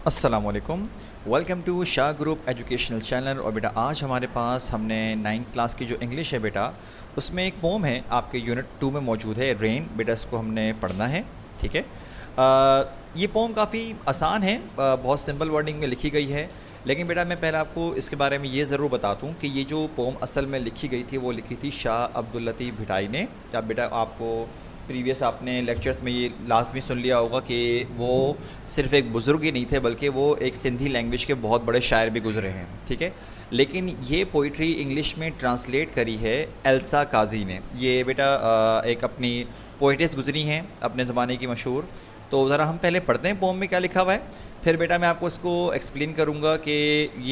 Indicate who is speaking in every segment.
Speaker 1: अस्सलामुअलैकुम। Welcome to Shah group educational channel. और बेटा आज हमारे पास हमने 9th क्लास की जो इंग्लिश है बेटा, उसमें एक पोम है आपके यूनिट 2 में मौजूद है, रेन। बेटा इसको हमने पढ़ना है, ठीक है। ये पोम काफ़ी आसान है, बहुत सिंपल वर्डिंग में लिखी गई है। लेकिन बेटा मैं पहले आपको इसके बारे में ये ज़रूर बता दूँ कि ये जो पोम असल में लिखी गई थी वो लिखी थी शाह अब्दुल लतीफ़ भिटाई ने। जब बेटा आपको प्रीवियस आपने लेक्चर्स में ये लाजमी सुन लिया होगा कि वो सिर्फ़ एक बुज़ुर्ग ही नहीं थे बल्कि वो एक सिंधी लैंग्वेज के बहुत बड़े शायर भी गुज़रे हैं, ठीक है। लेकिन ये पोइट्री इंग्लिश में ट्रांसलेट करी है एल्सा काजी ने। ये बेटा एक अपनी पोइटिस गुज़री हैं अपने ज़माने की मशहूर। तो ज़रा हम पहले पढ़ते हैं पोम में क्या लिखा हुआ है, फिर बेटा मैं आपको इसको एक्सप्लेन करूँगा कि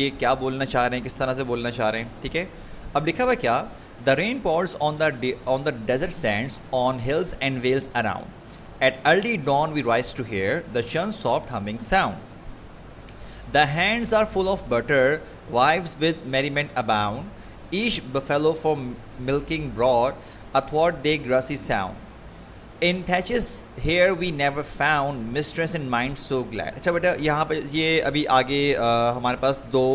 Speaker 1: ये क्या बोलना चाह रहे हैं, किस तरह से बोलना चाह रहे हैं, ठीक है। अब लिखा हुआ है क्या? The rain pours on the desert sands, on hills and vales around. At early dawn we rise to hear the sun's soft humming sound. The hands are full of butter, wives with merriment abound, each buffalo for milking brought, athwart their grassy sound. In thatches here we never found mistress in mind so glad. अच्छा बेटा यहाँ पर ये अभी आगे हमारे पास दो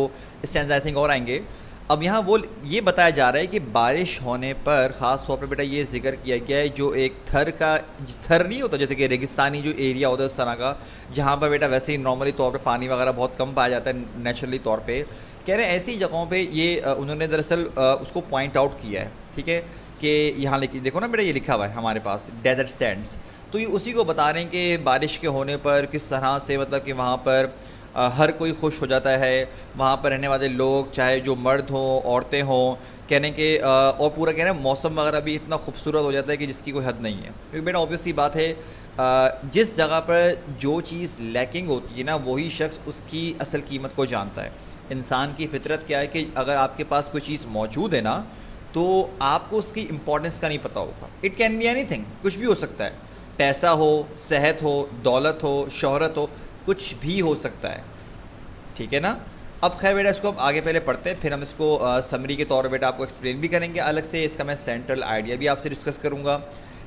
Speaker 1: स्टैंज़ा I think और आएंगे। अब यहाँ वो ये बताया जा रहा है कि बारिश होने पर ख़ास तौर पर बेटा ये जिक्र किया गया है जो एक थर नहीं होता, जैसे कि रेगिस्तानी जो एरिया होता है उस तरह का, जहाँ पर बेटा वैसे ही नॉर्मली तौर पे पानी वगैरह बहुत कम पाया जाता है नेचुरली तौर पे। कह रहे हैं ऐसी जगहों पे ये उन्होंने दरअसल उसको पॉइंट आउट किया है, ठीक है, कि यहाँ देखो ना बेटा ये लिखा हुआ है हमारे पास डेजर्ट सैंड्स। तो ये उसी को बता रहे हैं कि बारिश के होने पर किस तरह से मतलब कि वहाँ पर हर कोई खुश हो जाता है, वहाँ पर रहने वाले लोग चाहे जो मर्द हों औरतें हों, कहने के और पूरा कहना मौसम वगैरह भी इतना खूबसूरत हो जाता है कि जिसकी कोई हद नहीं है। क्योंकि बेटा ऑब्वियस सी बात है, जिस जगह पर जो चीज़ लैकिंग होती है ना वही शख्स उसकी असल कीमत को जानता है। इंसान की फितरत क्या है कि अगर आपके पास कोई चीज़ मौजूद है ना तो आपको उसकी इम्पोर्टेंस का नहीं पता होगा। इट कैन बी एनीथिंग, कुछ भी हो सकता है, पैसा हो, सेहत हो, दौलत हो, शोहरत हो, कुछ भी हो सकता है, ठीक है ना। अब खैर बेटा इसको हम आगे पहले पढ़ते हैं, फिर हम इसको समरी के तौर पर बेटा आपको एक्सप्लेन भी करेंगे अलग से। इसका मैं सेंट्रल आइडिया भी आपसे डिस्कस करूँगा।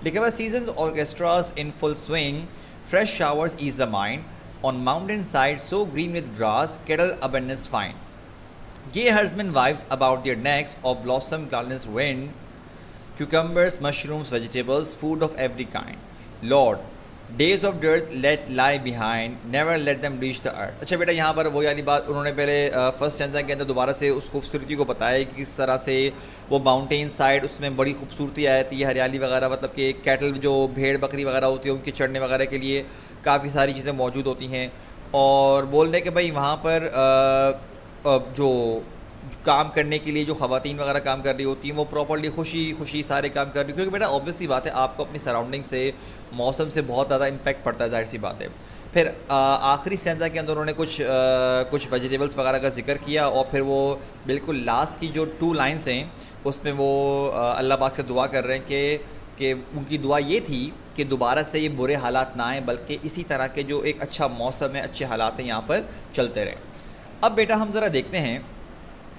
Speaker 1: लिखा हुआ season orchestras in full swing, fresh showers ease the mind, on mountain side so green with grass, cattle abundance fine, gay herdsmen wives about their necks of blossom gladness wind, cucumbers, mushrooms, vegetables, food of every kind. Lord, days of dearth let lie behind, never let them reach the earth. अच्छा बेटा यहाँ पर वो वाली बात उन्होंने पहले first stanza के अंदर दोबारा से उस खूबसूरती को बताया कि किस तरह से वो माउंटेन साइड उसमें बड़ी खूबसूरती आ जाती है, हरियाली वगैरह, मतलब कि कैटल जो भेड़ बकरी वगैरह होती है उनके चढ़ने वगैरह के लिए काफ़ी सारी चीज़ें मौजूद होती हैं। और बोल रहे कि भाई वहाँ पर जो काम करने के लिए जो ख़वातीन वगैरह काम कर रही होती हैं वो प्रॉपर्ली खुशी खुशी सारे काम कर रही, क्योंकि बेटा ऑब्वियसली बात है आपको अपनी सराउंडिंग से, मौसम से बहुत ज़्यादा इम्पैक्ट पड़ता है, जाहिर सी बात है। फिर आखिरी स्टैंजा के अंदर उन्होंने कुछ वेजिटेबल्स वगैरह का जिक्र किया और फिर वो बिल्कुल लास्ट की जो 2 लाइन्स हैं उसमें वो अल्लाह पाक से दुआ कर रहे हैं कि उनकी दुआ ये थी कि दोबारा से ये बुरे हालात ना आएँ, बल्कि इसी तरह के जो एक अच्छा मौसम है, अच्छे हालात हैं यहाँ पर चलते रहें। अब बेटा हम ज़रा देखते हैं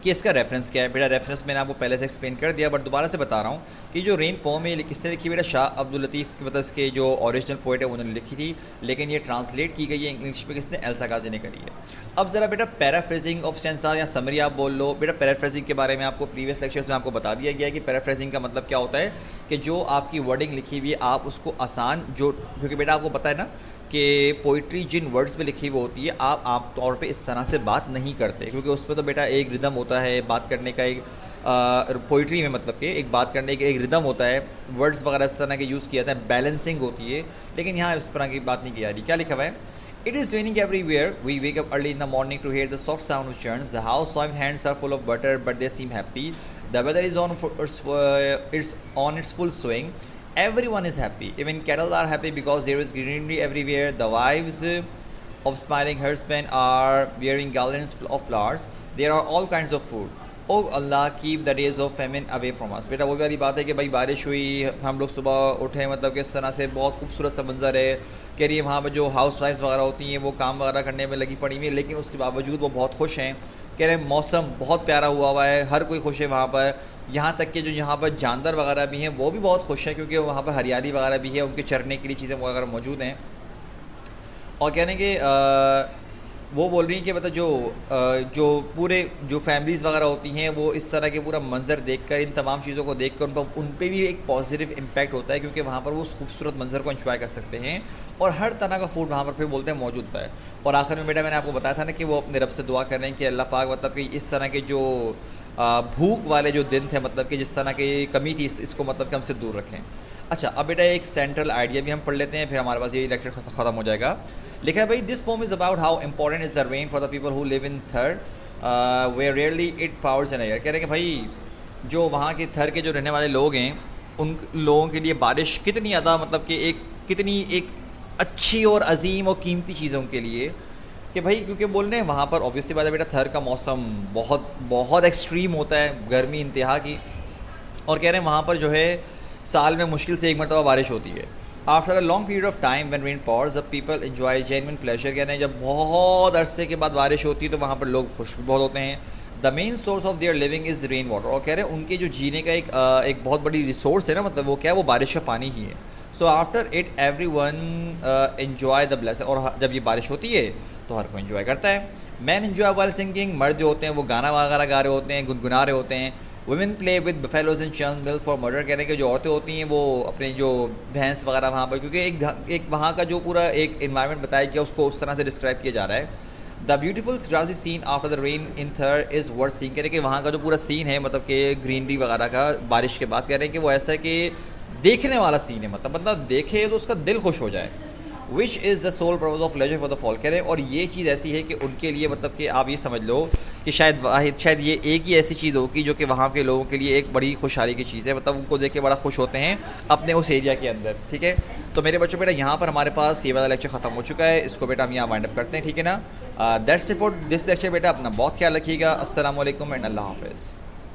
Speaker 1: कि इसका रेफरेंस क्या है। बेटा रेफरेंस मैंने आपको पहले से एक्सप्लेन कर दिया, बट दोबारा से बता रहा हूँ कि जो रेन पोम है किसने लिखी? बेटा शाह अब्दुल लतीफ़ की, मतलब इसके जो ओरिजिनल पोइट है उन्होंने लिखी थी, लेकिन ये ट्रांसलेट की गई है इंग्लिश में किसने? एल्सा काजी ने करी है। अब ज़रा बेटा पैराफ्रेजिंग ऑफ स्टैंजा या समरी आप बोल लो। बेटा पैराफ्रेजिंग के बारे में आपको प्रीवियस लेक्चर्स में आपको बता दिया गया है कि पैराफ्रेजिंग का मतलब क्या होता है कि जो आपकी वर्डिंग लिखी हुई है आप उसको आसान, जो क्योंकि बेटा आपको पता है ना कि पोइट्री जिन वर्ड्स पे लिखी हुई होती है आप आम तौर पे इस तरह से बात नहीं करते, क्योंकि उस पर तो बेटा एक रिदम होता है बात करने का, एक पोइट्री में मतलब कि एक बात करने का एक रिदम होता है, वर्ड्स वगैरह इस तरह के यूज़ किया जाता है, बैलेंसिंग होती है। लेकिन यहाँ इस तरह की बात नहीं की जा रही। क्या लिखा हुआ है? It is raining everywhere. We wake up early in the morning to hear the soft sound of churns. The housewife hands are full of butter, but they seem happy. The weather is it's on its full swing. Everyone is happy. Even cattle are happy because there is greenery everywhere. The wives of smiling herdsmen are wearing garlands of flowers. There are all kinds of food. Oh Allah, keep the days of famine away from us. बेटा वो वाली बात है कि भाई बारिश हुई, हम लोग सुबह उठे, मतलब कि इस तरह से बहुत खूबसूरत सा मंजर है। कह रही है वहाँ पर जो हाउस वाइफ्स वगैरह होती हैं वो काम वगैरह करने में लगी पड़ी हुई है, लेकिन उसके बावजूद वो बहुत खुश हैं। कह रहे हैं मौसम बहुत प्यारा हुआ है, हर कोई खुश है वहाँ पर, यहाँ तक कि जो यहाँ पर जानवर वगैरह भी हैं वो भी बहुत खुश हैं, क्योंकि वहाँ पर हरियाली वगैरह भी है, उनके चरने के लिए चीज़ें वगैरह मौजूद हैं। और कहने के वो बोल रही हैं कि मतलब जो पूरे जो फैमिलीज़ वगैरह होती हैं वो इस तरह के पूरा मंज़र देखकर, इन तमाम चीज़ों को देखकर उन पे भी एक पॉजिटिव इम्पैक्ट होता है, क्योंकि वहाँ पर वो उस खूबसूरत मंज़र को एंजॉय कर सकते हैं और हर तरह का फूड वहाँ पर फिर बोलते हैं मौजूद होता है। और आखिर में बेटा मैंने आपको बताया था ना कि वो अपने रब से दुआ कर रहे हैं कि अल्लाह पाक मतलब कि इस तरह के जो भूख वाले जो दिन थे, मतलब कि जिस तरह की कमी थी, इसको मतलब कि हमसे दूर रखें। अच्छा, अब बेटा एक सेंट्रल आइडिया भी हम पढ़ लेते हैं, फिर हमारे पास ये लेक्चर ख़त्म हो जाएगा। लिखा है भाई, this poem is about how important is the rain for the people who live in third where rarely it pours in year. कह रहे हैं कि भाई जो वहाँ के थर के जो रहने वाले लोग हैं, उन लोगों के लिए बारिश कितनी ज़्यादा मतलब कि कितनी एक अच्छी और अजीम और कीमती चीज़ है उनके लिए, कि भाई क्योंकि बोल रहे हैं वहाँ पर ऑब्वियसली बात है बेटा, थर का मौसम बहुत बहुत एक्सट्रीम होता है, गर्मी इंतहा की। और कह रहे हैं वहाँ पर जो है साल में मुश्किल से एक मरतबा बारिश होती है। After a long period of time when rain pores the people enjoy genuine pleasure. कह रहे हैं जब बहुत अरसे के बाद बारिश होती है तो वहाँ पर लोग खुश भी बहुत होते हैं। The main source of their living is rain water. और कह रहे हैं उनके जो जीने का एक बहुत बड़ी रिसोर्स है ना, मतलब वो क्या है, वो बारिश का पानी ही है। So after it every one enjoy the blessing. और जब ये बारिश होती है तो हर कोई इन्जॉय करता है। Man enjoy while singing. मर्द जो होते हैं वो गाना वगैरह गा रहे होते हैं, गुनगुना रहे होते हैं। Women play with buffaloes and chance milk for murder. कहने के जो औरतें होती हैं वो अपने जो भैंस वगैरह वहाँ पर, क्योंकि एक वहाँ का जो पूरा एक इन्वायरमेंट बताया गया उसको उस तरह से डिस्क्राइब किया जा रहा है। The beautiful grassy scene after the rain in there is worth scene. कह रहे हैं कि वहाँ का जो पूरा सीन है, मतलब कि ग्रीनरी वगैरह का बारिश के बाद, कह रहे हैं कि वो ऐसा है कि देखने वाला सीन है, मतलब बंदा देखे तो उसका दिल खुश हो जाए। Which is the sole purpose of leisure for the fall. कह रहे हैं और ये चीज़ ऐसी है कि उनके लिए मतलब कि आप ये समझ लो कि शायद ये एक ही ऐसी चीज़ होगी जो कि वहाँ के लोगों के लिए एक बड़ी खुशहाली की चीज़ है, मतलब उनको देख के बड़ा खुश होते हैं अपने उस एरिया के अंदर। ठीक है, तो मेरे बच्चों बेटा यहाँ पर हमारे पास ये वाला लेक्चर ख़त्म हो चुका है, इसको बेटा हम यहाँ वाइंड अप करते हैं। ठीक है ना, that's it for this lecture बेटा। अपना बहुत ख्याल रखिएगा। अस्सलाम वालेकुम एंड अल्लाह हाफ़िज़।